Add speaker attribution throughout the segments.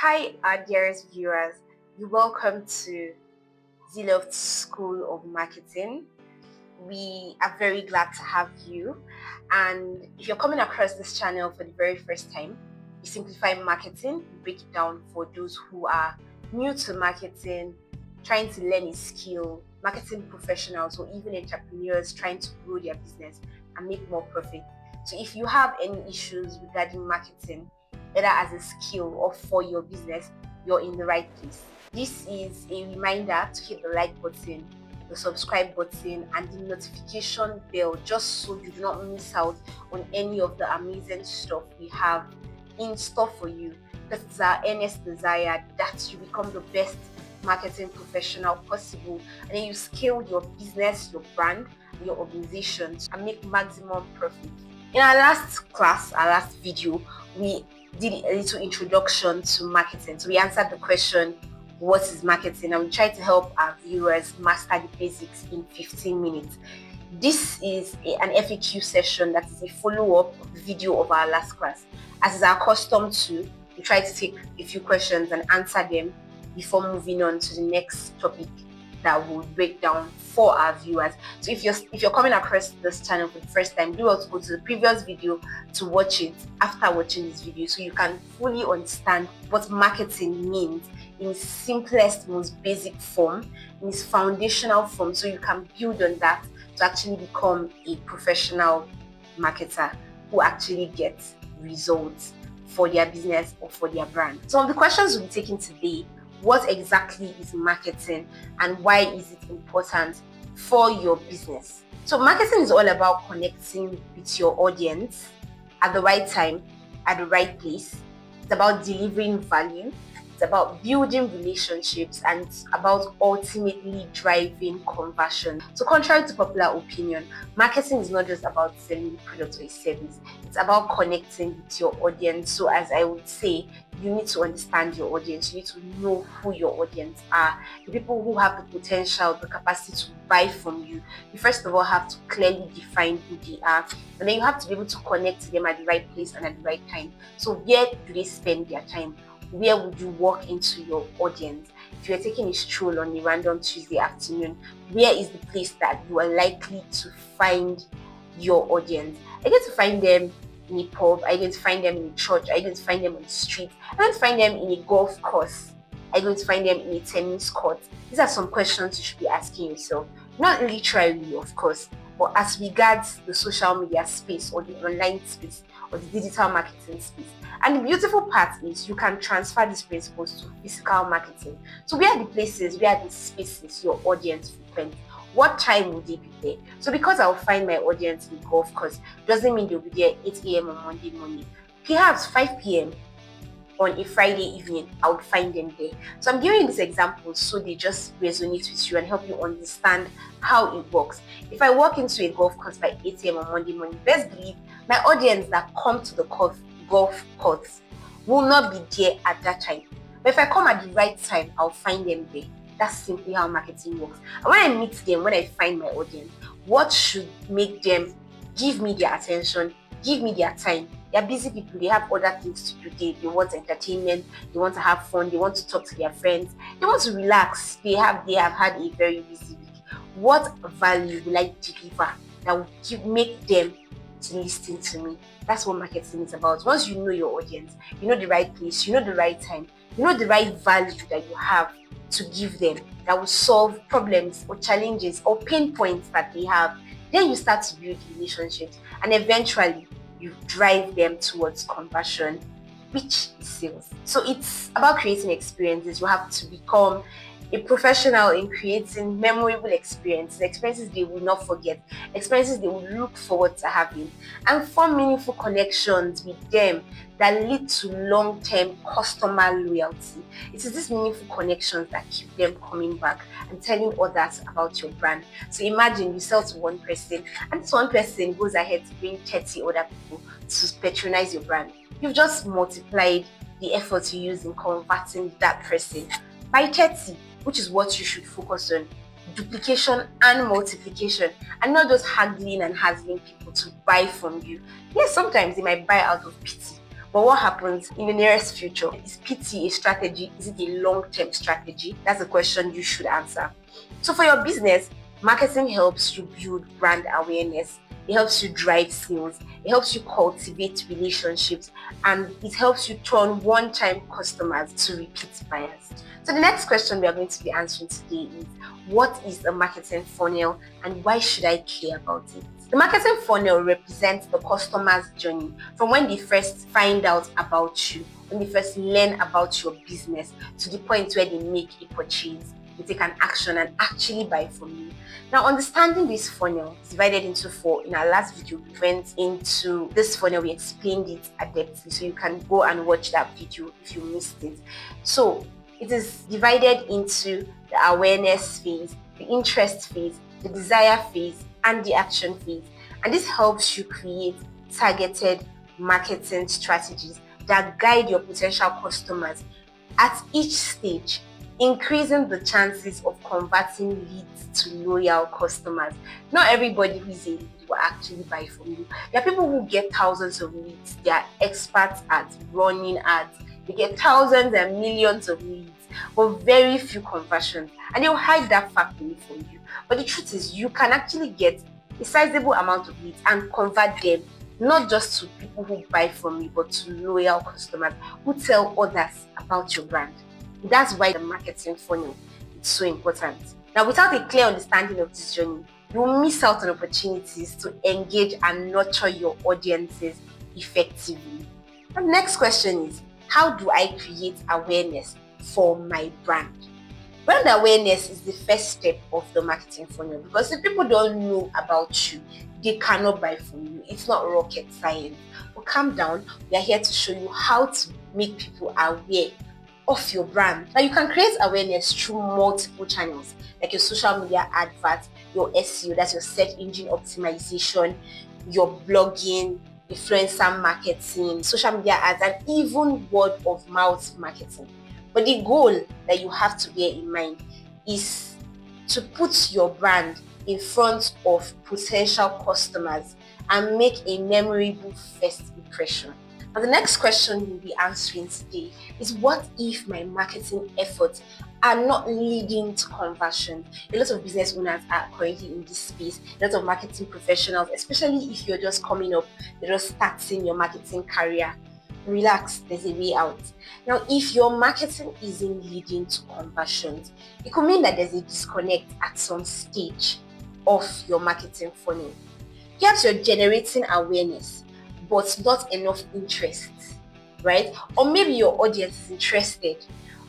Speaker 1: Hi, our dearest viewers. You're welcome to Zloft School of Marketing. We are very glad to have you. And if you're coming across this channel for the very first time, we simplify marketing, we break it down for those who are new to marketing, trying to learn a skill, marketing professionals, or even entrepreneurs trying to grow their business and make more profit. So if you have any issues regarding marketing, either as a skill or for your business, you're in the right place. This is a reminder to hit the like button, the subscribe button, and the notification bell, just so you do not miss out on any of the amazing stuff we have in store for you. Because it's our earnest desire that you become the best marketing professional possible, and then you scale your business, your brand, your organization, and make maximum profit. In our last video, we did a little introduction to marketing. So we answered the question, what is marketing? And we tried to help our viewers master the basics in 15 minutes. This is an FAQ session that is a follow-up video of our last class. As is our custom to, we try to take a few questions and answer them before moving on to the next topic that will break down for our viewers. So if you're coming across this channel for the first time, do also go to the previous video to watch it after watching this video, so you can fully understand what marketing means in its simplest, most basic form, in its foundational form, so you can build on that to actually become a professional marketer who actually gets results for their business or for their brand. Some of the questions we'll be taking today: what exactly is marketing and why is it important for your business? So marketing is all about connecting with your audience at the right time, at the right place. It's about delivering value. It's about building relationships, and it's about ultimately driving conversion. So contrary to popular opinion, marketing is not just about selling a product or a service. It's about connecting with your audience. So as I would say, you need to understand your audience. You need to know who your audience are, the people who have the potential, the capacity to buy from you. You first of all have to clearly define who they are, and then you have to be able to connect to them at the right place and at the right time. So where do they spend their time? Where would you walk into your audience? If you're taking a stroll on a random Tuesday afternoon, where is the place that you are likely to find your audience? Are you going to find them in a pub? Are you going to find them in a church? Are you going to find them on the street? Are you going to find them in a golf course? Are you going to find them in a tennis court? These are some questions you should be asking yourself. Not literally, of course, but as regards the social media space or the online space or the digital marketing space. And the beautiful part is you can transfer these principles to physical marketing. So where are the places, where are the spaces your audience frequent? What time will they be there? So because I'll find my audience in golf course, doesn't mean they'll be there 8 a.m. on Monday morning. Perhaps 5 p.m. on a Friday evening, I would find them there. So I'm giving these examples so they just resonate with you and help you understand how it works. If I walk into a golf course by 8 a.m. on Monday morning, best believe my audience that come to the golf course will not be there at that time. But if I come at the right time, I'll find them there. That's simply how marketing works. And when I meet them, when I find my audience, what should make them give me their attention, give me their time? They're busy people. They have other things to do. They want entertainment. They want to have fun. They want to talk to their friends. They want to relax. They have had a very busy week. What value will I deliver that will make them to listen to me? That's what marketing is about. Once you know your audience, you know the right place, you know the right time, you know the right value that you have to give them that will solve problems or challenges or pain points that they have, then you start to build relationships, and eventually you drive them towards conversion, which is sales. So it's about creating experiences. You have to become a professional in creating memorable experiences they will not forget, experiences they will look forward to having, and form meaningful connections with them that lead to long-term customer loyalty. It is these meaningful connections that keep them coming back and telling others about your brand. So imagine you sell to one person, and this one person goes ahead to bring 30 other people to patronize your brand. You've just multiplied the effort you use in converting that person by 30, which is what you should focus on. Duplication and multiplication, and not just haggling and hassling people to buy from you. Yes, sometimes they might buy out of pity, But what happens in the nearest future? Is PT a strategy? Is it a long-term strategy? That's a question you should answer. So for your business, marketing helps you build brand awareness. It helps you drive sales. It helps you cultivate relationships, and it helps you turn one-time customers to repeat buyers. So the next question we are going to be answering today is, what is a marketing funnel and why should I care about it? The marketing funnel represents the customer's journey from when they first find out about you, when they first learn about your business, to the point where they make a purchase, they take an action and actually buy from you. Now, understanding this funnel is divided into 4. In our last video, we went into this funnel, we explained it adeptly, so you can go and watch that video if you missed it. So it is divided into the awareness phase, the interest phase, the desire phase, and the action phase. And this helps you create targeted marketing strategies that guide your potential customers at each stage, increasing the chances of converting leads to loyal customers. Not everybody who is a lead will actually buy from you. There are people who get thousands of leads. They are experts at running ads. They get thousands and millions of leads, but very few conversions, and they'll hide that fact away from you. But the truth is, you can actually get a sizable amount of leads and convert them not just to people who buy from you, but to loyal customers who tell others about your brand. That's why the marketing funnel is so important. Now, without a clear understanding of this journey, you will miss out on opportunities to engage and nurture your audiences effectively. The next question is, how do I create awareness for my brand? Brand awareness is the first step of the marketing funnel, because if people don't know about you, they cannot buy from you. It's not rocket science. But calm down, we are here to show you how to make people aware of your brand. Now, you can create awareness through multiple channels, like your social media adverts, your SEO, that's your search engine optimization, your blogging, influencer marketing, social media ads, and even word of mouth marketing. But the goal that you have to bear in mind is to put your brand in front of potential customers and make a memorable first impression. Now, the next question we'll be answering today is, what if my marketing efforts are not leading to conversion? A lot of business owners are currently in this space, a lot of marketing professionals, especially if you're just coming up, you're just starting your marketing career. Relax, there's a way out. Now, if your marketing isn't leading to conversions, it could mean that there's a disconnect at some stage of your marketing funnel. Perhaps you're generating awareness, but not enough interest, right? Or maybe your audience is interested,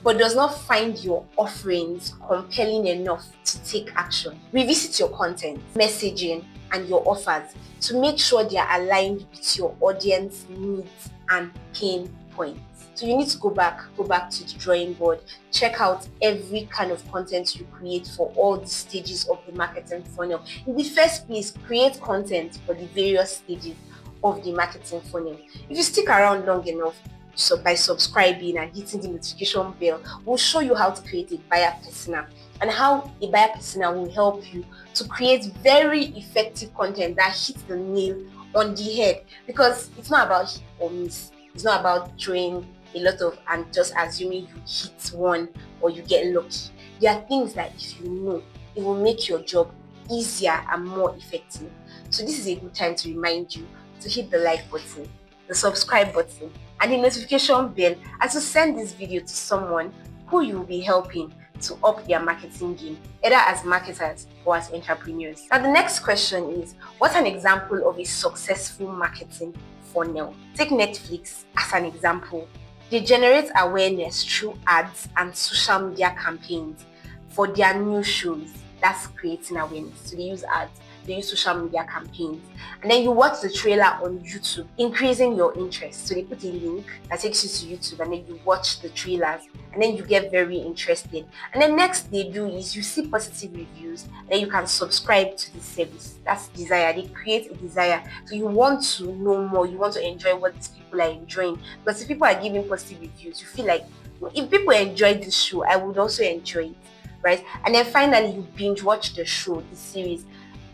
Speaker 1: but does not find your offerings compelling enough to take action. Revisit your content, messaging, and your offers to make sure they are aligned with your audience needs and pain points. So you need to go back to the drawing board, check out every kind of content you create for all the stages of the marketing funnel. In the first place, create content for the various stages of the marketing funnel. If you stick around long enough, so by subscribing and hitting the notification bell, we'll show you how to create a buyer persona and how a buyer persona will help you to create very effective content that hits the nail on the head. Because it's not about hit or miss. It's not about throwing a lot of and just assuming you hit one or you get lucky. There are things that if you know, it will make your job easier and more effective. So this is a good time to remind you to hit the like button, the subscribe button, and the notification bell, and to send this video to someone who you will be helping to up their marketing game, either as marketers or as entrepreneurs. Now, the next question is, what's an example of a successful marketing funnel? Take Netflix as an example. They generate awareness through ads and social media campaigns for their new shows. That's creating awareness. So they use ads, they use social media campaigns, and then you watch the trailer on YouTube, increasing your interest. So they put a link that takes you to YouTube, and then you watch the trailers, and then you get very interested. And then next they do is you see positive reviews, and then you can subscribe to the service. That's desire. They create a desire. So you want to know more, you want to enjoy what these people are enjoying. Because if people are giving positive reviews, you feel like, if people enjoy this show, I would also enjoy it, right? And then finally you binge watch the show, the series.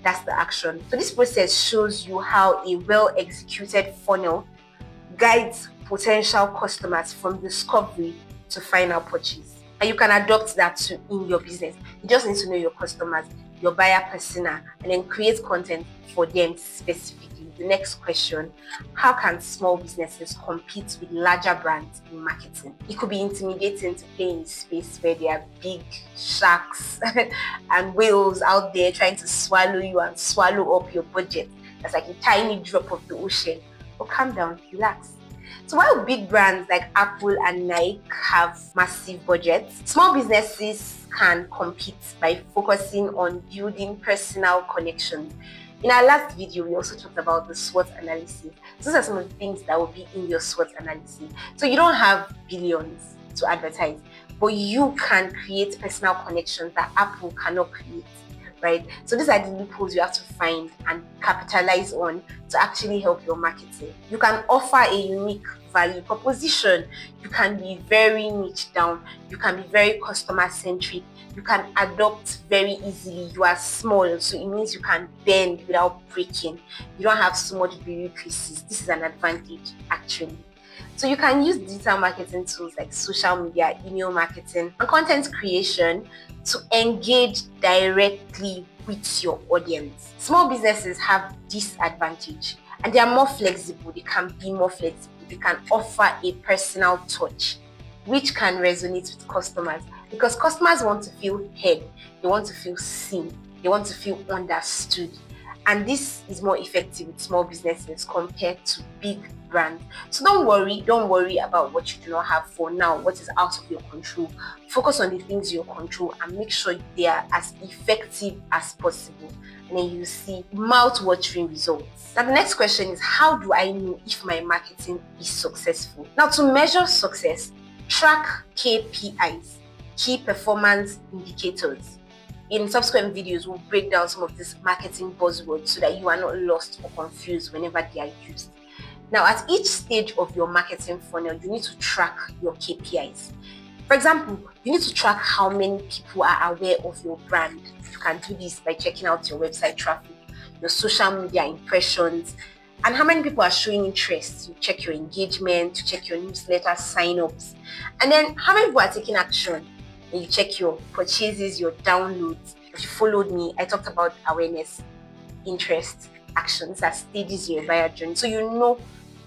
Speaker 1: That's the action. So this process shows you how a well-executed funnel guides potential customers from discovery to final purchase. And you can adopt that in your business. You just need to know your customers, your buyer persona, and then create content for them specifically. The next question: how can small businesses compete with larger brands in marketing? It could be intimidating to play in a space where there are big sharks and whales out there trying to swallow you and swallow up your budget. That's like a tiny drop of the ocean. But calm down, relax. So while big brands like Apple and Nike have massive budgets, small businesses can compete by focusing on building personal connections. In our last video, we also talked about the SWOT analysis. Those are some of the things that will be in your SWOT analysis. So you don't have billions to advertise, but you can create personal connections that Apple cannot create, right? So these are the loopholes you have to find and capitalize on to actually help your marketing. You can offer a unique value proposition. You can be very niche down. You can be very customer centric. You can adopt very easily. You are small, so it means you can bend without breaking. You don't have so much bureaucracies. This is an advantage, actually. So you can use digital marketing tools like social media, email marketing, and content creation to engage directly with your audience. Small businesses have this advantage, and they are more flexible. They can be more flexible. They can offer a personal touch, which can resonate with customers, because customers want to feel heard, they want to feel seen, they want to feel understood. And this is more effective with small businesses compared to big brands. So don't worry about what you do not have for now, what is out of your control. Focus on the things you control and make sure they are as effective as possible. And then you see mouth-watering results. Now the next question is, how do I know if my marketing is successful? Now, to measure success, track KPIs, key performance indicators. In subsequent videos, we'll break down some of these marketing buzzwords so that you are not lost or confused whenever they are used. Now, at each stage of your marketing funnel, you need to track your KPIs. For example, you need to track how many people are aware of your brand. You can do this by checking out your website traffic, your social media impressions, and how many people are showing interest. You check your engagement, you check your newsletter sign-ups, and then how many people are taking action. And you check your purchases, your downloads. If you followed me, I talked about awareness, interest, actions as stages in your buyer journey. So you know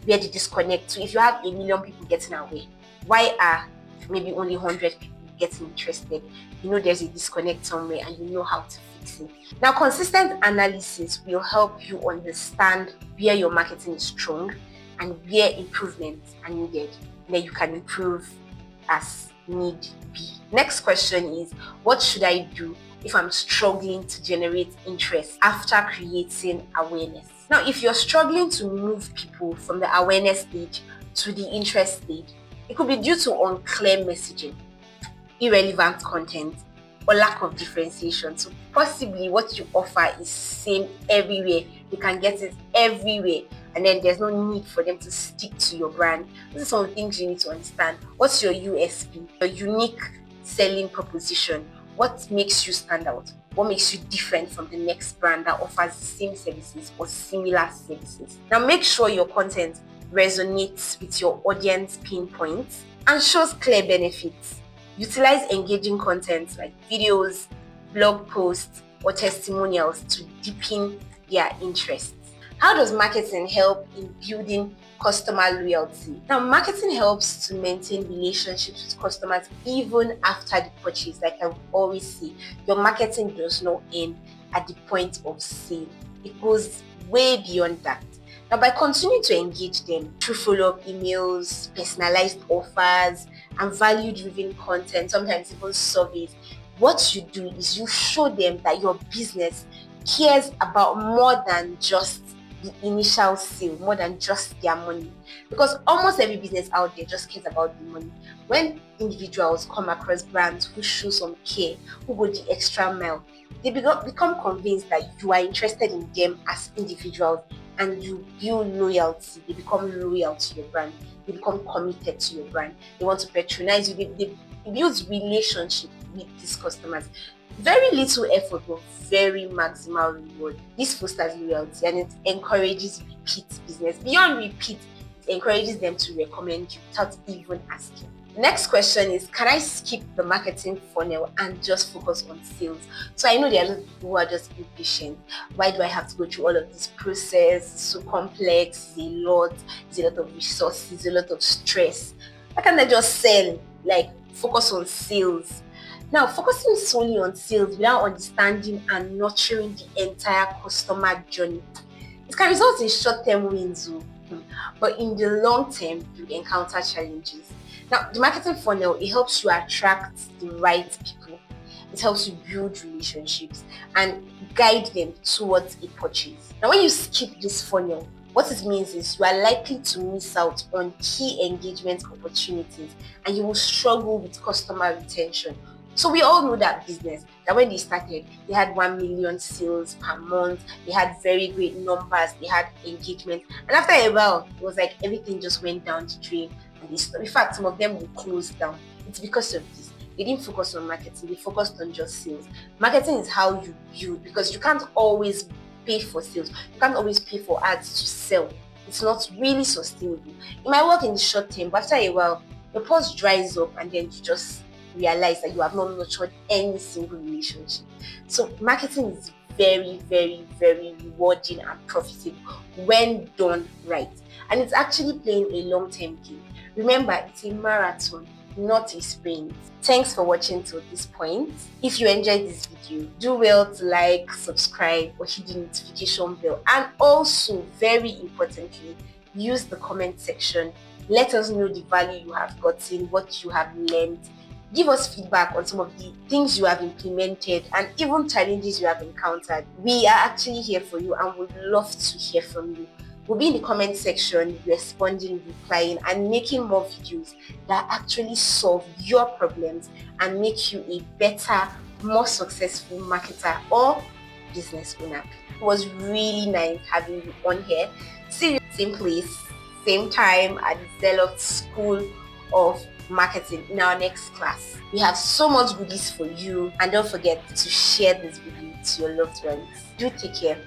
Speaker 1: where the disconnect. So if you have 1,000,000 people getting aware, why are maybe only 100 people getting interested? You know there's a disconnect somewhere and you know how to fix it. Now, consistent analysis will help you understand where your marketing is strong and where improvements are needed. And then you can improve as need be. Next question is, what should I do if I'm struggling to generate interest after creating awareness? Now, if you're struggling to move people from the awareness stage to the interest stage, it could be due to unclear messaging, irrelevant content, or lack of differentiation. So possibly what you offer is same everywhere. You can get it everywhere, and then there's no need for them to stick to your brand. These are some of the things you need to understand. What's your USP, your unique selling proposition? What makes you stand out? What makes you different from the next brand that offers the same services or similar services? Now, make sure your content resonates with your audience pain points and shows clear benefits. Utilize engaging content like videos, blog posts, or testimonials to deepen their interests. How does marketing help in building customer loyalty? Now, marketing helps to maintain relationships with customers even after the purchase. Like I always say, your marketing does not end at the point of sale. It goes way beyond that. Now, by continuing to engage them through follow-up emails, personalized offers, and value-driven content, sometimes even surveys, what you do is you show them that your business cares about more than just the initial sale, more than just their money. Because almost every business out there just cares about the money. When individuals come across brands who show some care, who go the extra mile, they become convinced that you are interested in them as individuals, and you build loyalty. They become loyal to your brand. They become committed to your brand. They want to patronize you. They build relationship with these customers. Very little effort, but very maximal reward. This fosters loyalty and it encourages repeat business. Beyond repeat, it encourages them to recommend you without even asking. The next question is, can I skip the marketing funnel and just focus on sales? So I know there are a lot of people who are just impatient. Why do I have to go through all of this process? It's so complex, it's a lot of resources, a lot of stress. Why can't I just sell? Like, focus on sales. Now, focusing solely on sales without understanding and nurturing the entire customer journey, it can result in short-term wins, but in the long term, you encounter challenges. Now, the marketing funnel, it helps you attract the right people. It helps you build relationships and guide them towards a purchase. Now, when you skip this funnel, what it means is you are likely to miss out on key engagement opportunities and you will struggle with customer retention. So we all know that business, that when they started, they had 1 million sales per month, they had very great numbers, they had engagement. And after a while, it was like everything just went down the drain. And in fact, some of them will close down. It's because of this. They didn't focus on marketing, they focused on just sales. Marketing is how you build, because you can't always pay for sales. You can't always pay for ads to sell. It's not really sustainable. It might work in the short term, but after a while, your pulse dries up and then you just realize that you have not nurtured any single relationship. So marketing is very, very, very rewarding and profitable when done right. And it's actually playing a long-term game. Remember, it's a marathon, not a sprint. Thanks for watching to this point. If you enjoyed this video, do well to like, subscribe, or hit the notification bell. And also, very importantly, use the comment section. Let us know the value you have gotten, what you have learned. Give us feedback on some of the things you have implemented and even challenges you have encountered. We are actually here for you and would love to hear from you. We'll be in the comment section responding, replying, and making more videos that actually solve your problems and make you a better, more successful marketer or business owner. It was really nice having you on here. See you same place, same time at the Zealots School of Marketing in our next class. We have so much goodies for you, and don't forget to share this video to your loved ones. Do take care.